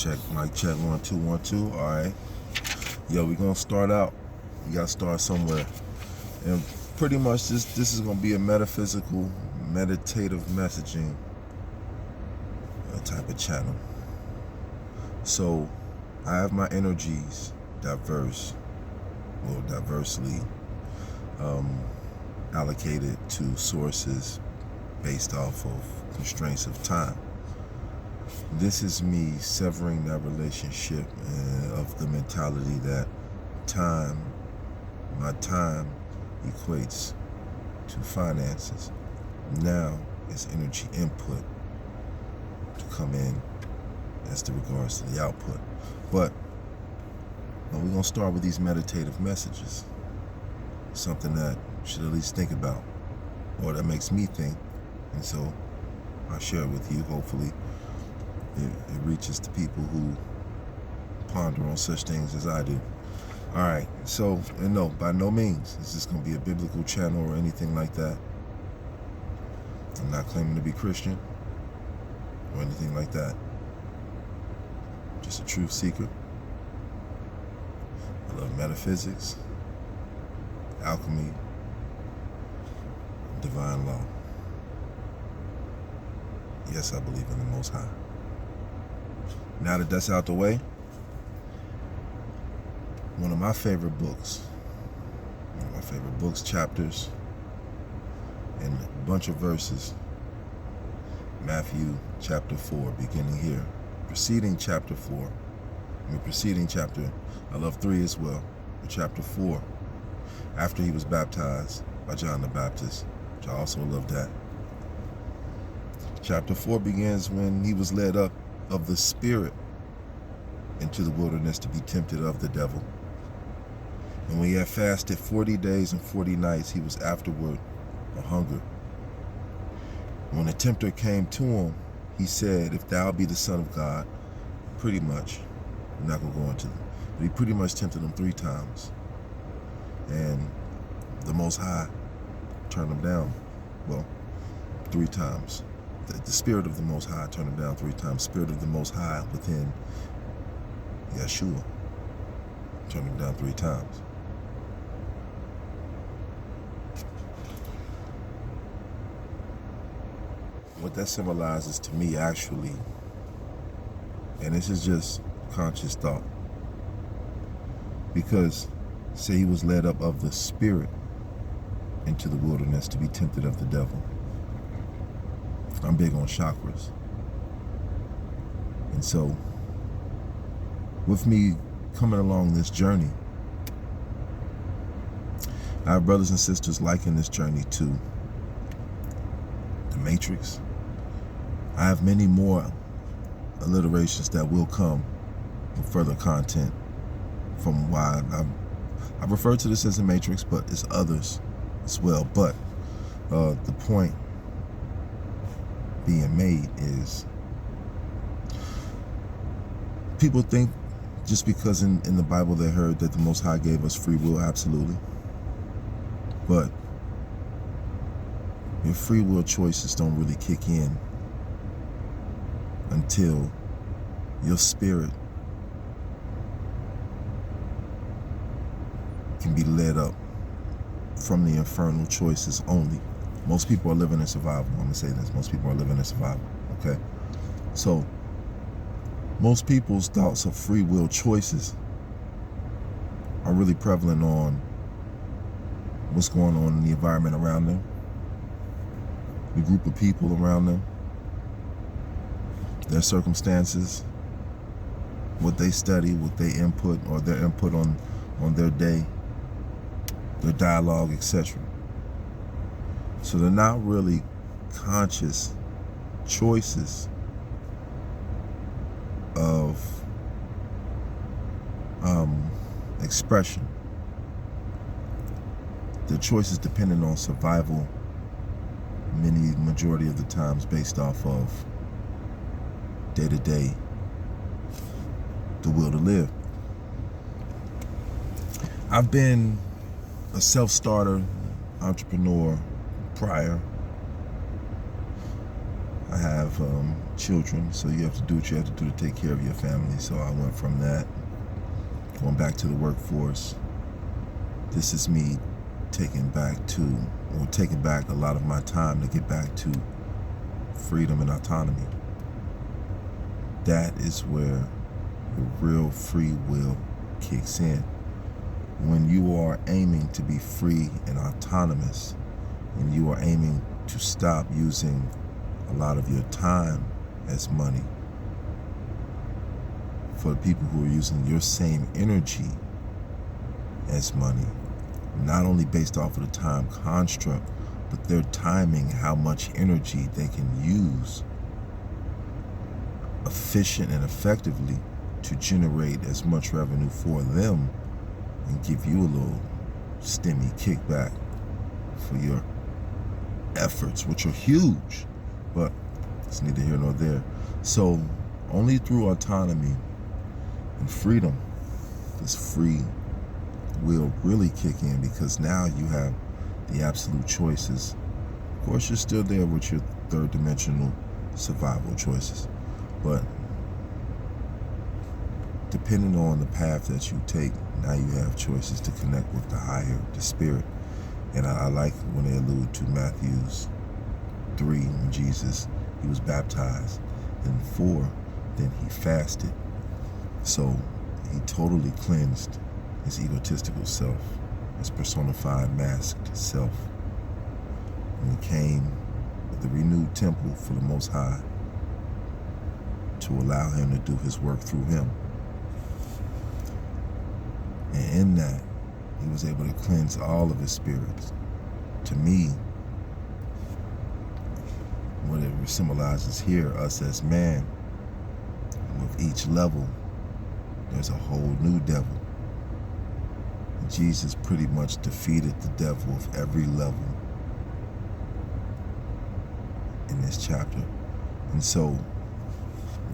Mic check, 1 2 1 2. All right. Yo, we're gonna start out. We gotta start somewhere. And pretty much this is gonna be a metaphysical, meditative messaging type of channel. So I have my energies diversely allocated to sources based off of constraints of time. This is me severing that relationship of the mentality that my time equates to finances. Now it's energy input to come in as to regards to the output. But we're going to start with these meditative messages. Something that you should at least think about, or that makes me think. And so I'll share it with you. Hopefully it reaches to people who ponder on such things as I do. All right, so, and no, by no means is this going to be a biblical channel or anything like that. I'm not claiming to be Christian or anything like that. Just a truth seeker. I love metaphysics, alchemy, divine law. Yes, I believe in the Most High. Now that that's out the way, one of my favorite books, chapters, and a bunch of verses, Matthew chapter 4, beginning here, preceding chapter, I love 3 as well, but chapter 4, after he was baptized by John the Baptist, which I also love that. Chapter 4 begins when he was led up of the Spirit into the wilderness to be tempted of the devil. And when he had fasted 40 days and 40 nights, he was afterward a hunger. When the tempter came to him, he said, "If thou be the Son of God," pretty much, I'm not going to go into it, but he pretty much tempted him 3 times. And the Most High turned him down, 3 times. The Spirit of the Most High turned him down 3 times. Spirit of the Most High within Yeshua turned him down 3 times. What that symbolizes to me, actually, and this is just conscious thought, because say he was led up of the Spirit into the wilderness to be tempted of the devil. I'm big on chakras. And so, with me coming along this journey, I have brothers and sisters liken this journey to the Matrix. I have many more alliterations that will come with further content from why I refer to this as the Matrix, but it's others as well. But the point being made is, people think just because in the Bible they heard that the Most High gave us free will, absolutely. But your free will choices don't really kick in until your spirit can be led up from the infernal choices only. Most people are living in survival. I'm gonna say this. Most people are living in survival, okay? So, most people's thoughts of free will choices are really prevalent on what's going on in the environment around them, the group of people around them, their circumstances, what they study, what they input, or their input on their day, their dialogue, etc. So they're not really conscious choices of expression. The choices dependent on survival, majority of the times based off of day-to-day, the will to live. I've been a self-starter entrepreneur prior. I have have children, so you have to do what you have to do to take care of your family. So I went from that, going back to the workforce. This is me taking back a lot of my time to get back to freedom and autonomy. That is where the real free will kicks in. When you are aiming to be free and autonomous, and you are aiming to stop using a lot of your time as money for people who are using your same energy as money, not only based off of the time construct, but they're timing how much energy they can use efficient and effectively to generate as much revenue for them and give you a little stimmy kickback for your efforts, which are huge, but it's neither here nor there. So only through autonomy and freedom does free will really kick in, because now you have the absolute choices. Of course, you're still there with your third dimensional survival choices, but depending on the path that you take, now you have choices to connect with the higher, the spirit. And I like when they allude to Matthew's 3, when Jesus, he was baptized, and 4, then he fasted. So he totally cleansed his egotistical self, his personified, masked self. And he came with a renewed temple for the Most High to allow him to do his work through him. And in that, he was able to cleanse all of his spirits. To me, what it symbolizes here, us as man, with each level, there's a whole new devil. Jesus pretty much defeated the devil of every level in this chapter. And so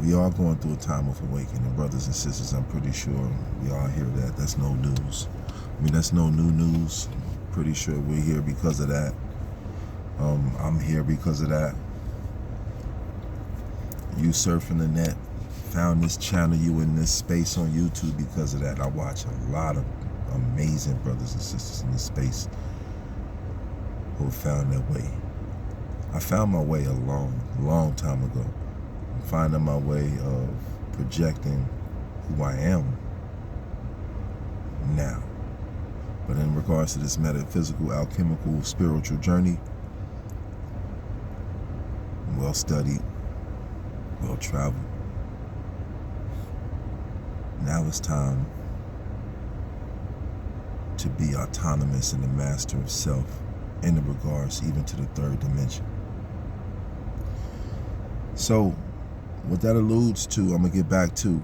we are going through a time of awakening, brothers and sisters. I'm pretty sure we all hear that. That's no news. I mean, that's no new news. Pretty sure we're here because of that. I'm here because of that. You surfing the net, found this channel, you in this space on YouTube because of that. I watch a lot of amazing brothers and sisters in this space who have found their way. I found my way a long time ago. I'm finding my way of projecting who I am now. But in regards to this metaphysical, alchemical, spiritual journey, well studied, well traveled. Now it's time to be autonomous and the master of self in regards even to the third dimension. So what that alludes to, I'm gonna get back to,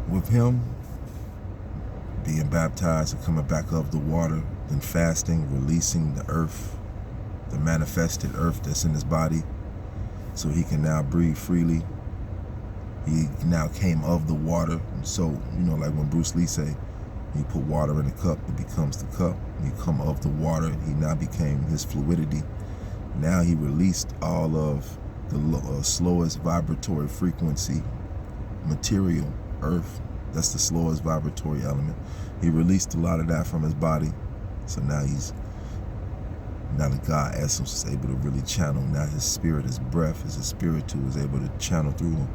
with him being baptized and coming back of the water, then fasting, releasing the earth, the manifested earth that's in his body, so he can now breathe freely. He now came of the water. And so, you know, like when Bruce Lee say, you put water in a cup, it becomes the cup. When you come of the water, he now became his fluidity. Now he released all of the slowest vibratory frequency material, earth. That's the slowest vibratory element. He released a lot of that from his body. So now the God essence is able to really channel. Now his spirit, his breath, his spiritu is able to channel through him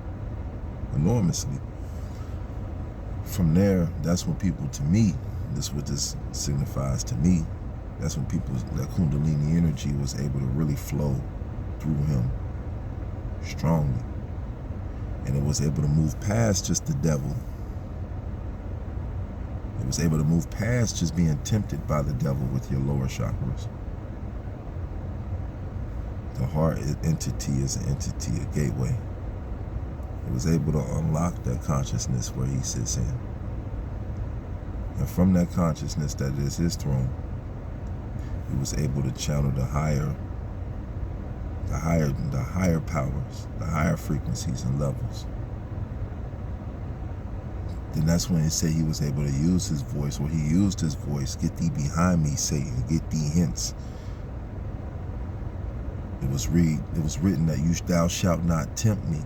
enormously. From there, that's when people, to me, this is what this signifies to me, that's when people, that Kundalini energy was able to really flow through him strongly. And it was able to move past just the devil. It was able to move past just being tempted by the devil with your lower chakras. The heart entity is an entity, a gateway. It was able to unlock that consciousness where he sits in. And from that consciousness that is his throne, he was able to channel the higher powers, the higher frequencies and levels. Then that's when it said he was able to use his voice, or he used his voice, get thee behind me, Satan, get thee hence. It was written that thou shalt not tempt me.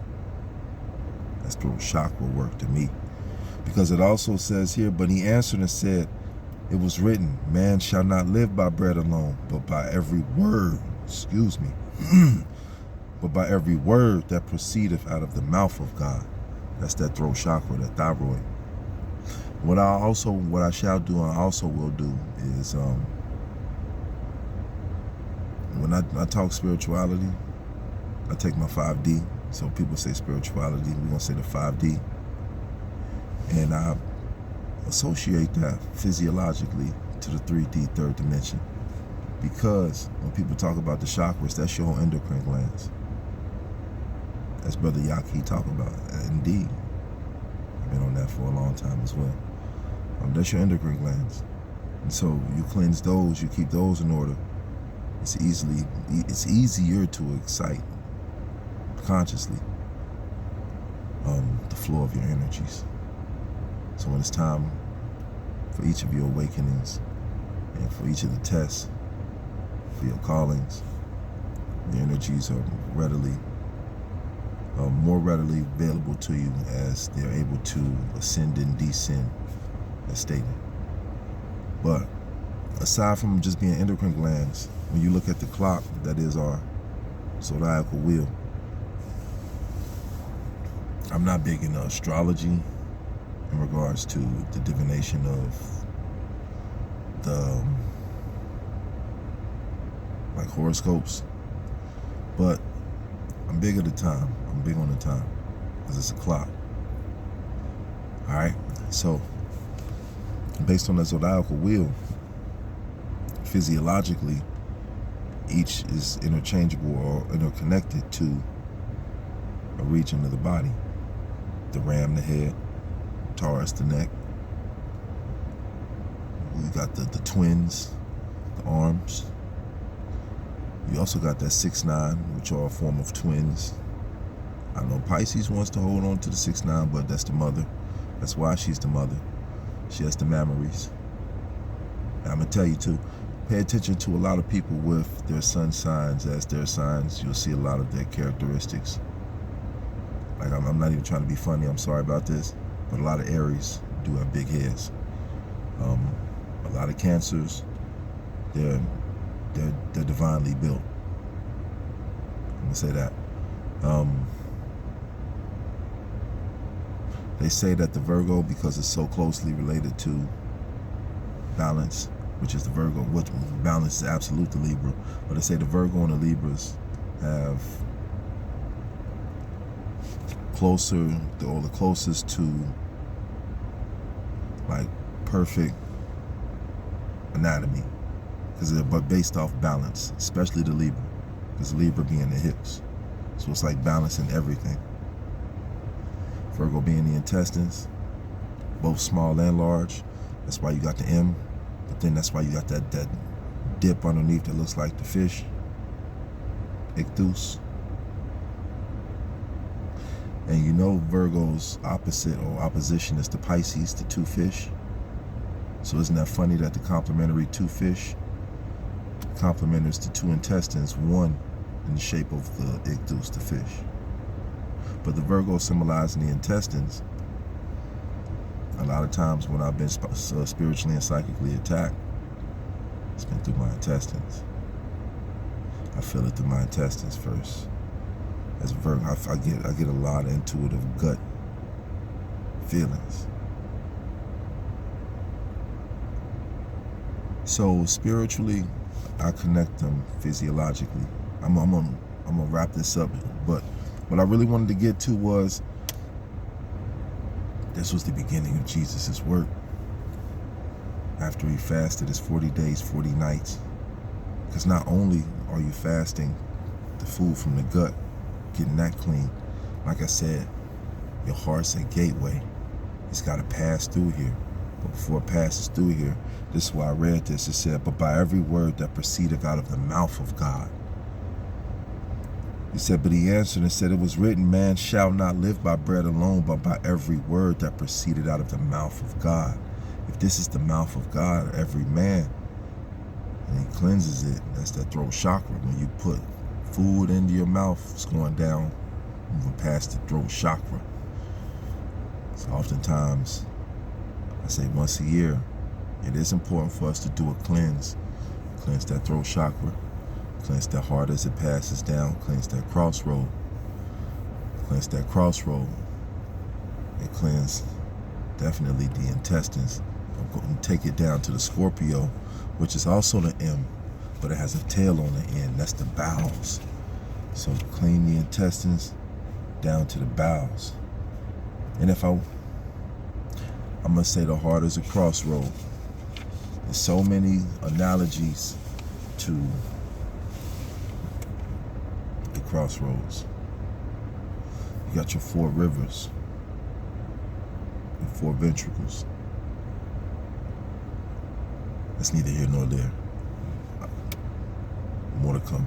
That's throat chakra work to me. Because it also says here, but he answered and said, it was written, man shall not live by bread alone, but by every word, but by every word that proceedeth out of the mouth of God. That's that throat chakra, that thyroid. What I shall do and I also will do is when I talk spirituality, I take my 5D. So people say spirituality, we're going to say the 5D. And I associate that physiologically to the 3D, third dimension. Because when people talk about the chakras, that's your endocrine glands. That's Brother Yaki talking about. Indeed. I've been on that for a long time as well. That's your endocrine glands. And so you cleanse those, you keep those in order. It's easier to excite consciously the flow of your energies. So when it's time for each of your awakenings and for each of the tests, for your callings, the energies are more readily available to you as they're able to ascend and descend, as stated. But aside from just being endocrine glands, when you look at the clock, that is our zodiacal wheel, I'm not big into astrology in regards to the divination of the like horoscopes, but I'm big at the time. I'm big on the time because it's a clock. All right, so based on the zodiacal wheel, physiologically, each is interchangeable or interconnected to a region of the body. The ram, the head, Taurus, the neck. We got the twins, the arms. You also got that 6-9, which are a form of twins. I know Pisces wants to hold on to the 6-9, but that's the mother. That's why she's the mother. She has the mammaries. And I'm going to tell you too, pay attention to a lot of people with their sun signs as their signs. You'll see a lot of their characteristics. Like, I'm not even trying to be funny, I'm sorry about this, but a lot of Aries do have big heads. A lot of Cancers, they're divinely built. I'm gonna say that. They say that the Virgo, because it's so closely related to balance, which is the Virgo, which balance is absolute to Libra, but they say the Virgo and the Libras have the closest to like perfect anatomy, because they're based off balance, especially the Libra, because Libra being the hips, so it's like balancing everything. Virgo being the intestines, both small and large. That's why you got the M, but then that's why you got that dip underneath that looks like the fish, ichthus. And you know Virgo's opposite or opposition is the Pisces, the two fish. So isn't that funny that the complementary two fish complements the two intestines, one in the shape of the ichthus, the fish. But the Virgo symbolizing the intestines, a lot of times when I've been spiritually and psychically attacked, it's been through my intestines. I feel it through my intestines first. As a Virgo, I get a lot of intuitive gut feelings. So spiritually, I connect them physiologically. I'm gonna wrap this up, but what I really wanted to get to was, this was the beginning of Jesus' work. After he fasted his 40 days, 40 nights. Because not only are you fasting the food from the gut, getting that clean, like I said, your heart's a gateway. It's got to pass through here. But before it passes through here, this is why I read this. It said, but by every word that proceedeth out of the mouth of God. He said, but he answered and said, it was written, man shall not live by bread alone, but by every word that proceeded out of the mouth of God. If this is the mouth of God, every man, and he cleanses it, that's that throat chakra. When you put food into your mouth is going down, moving past the throat chakra. So oftentimes, I say once a year, it is important for us to do a cleanse. Cleanse that throat chakra, cleanse that heart as it passes down, cleanse that crossroad. Cleanse that crossroad. And cleanse definitely the intestines. I'm going to take it down to the Scorpio, which is also the M, but it has a tail on the end. That's the bowels. So clean the intestines down to the bowels. And I'm going to say the heart is a crossroad. There's so many analogies to the crossroads. You got your 4 rivers and 4 ventricles. That's neither here nor there. More to come.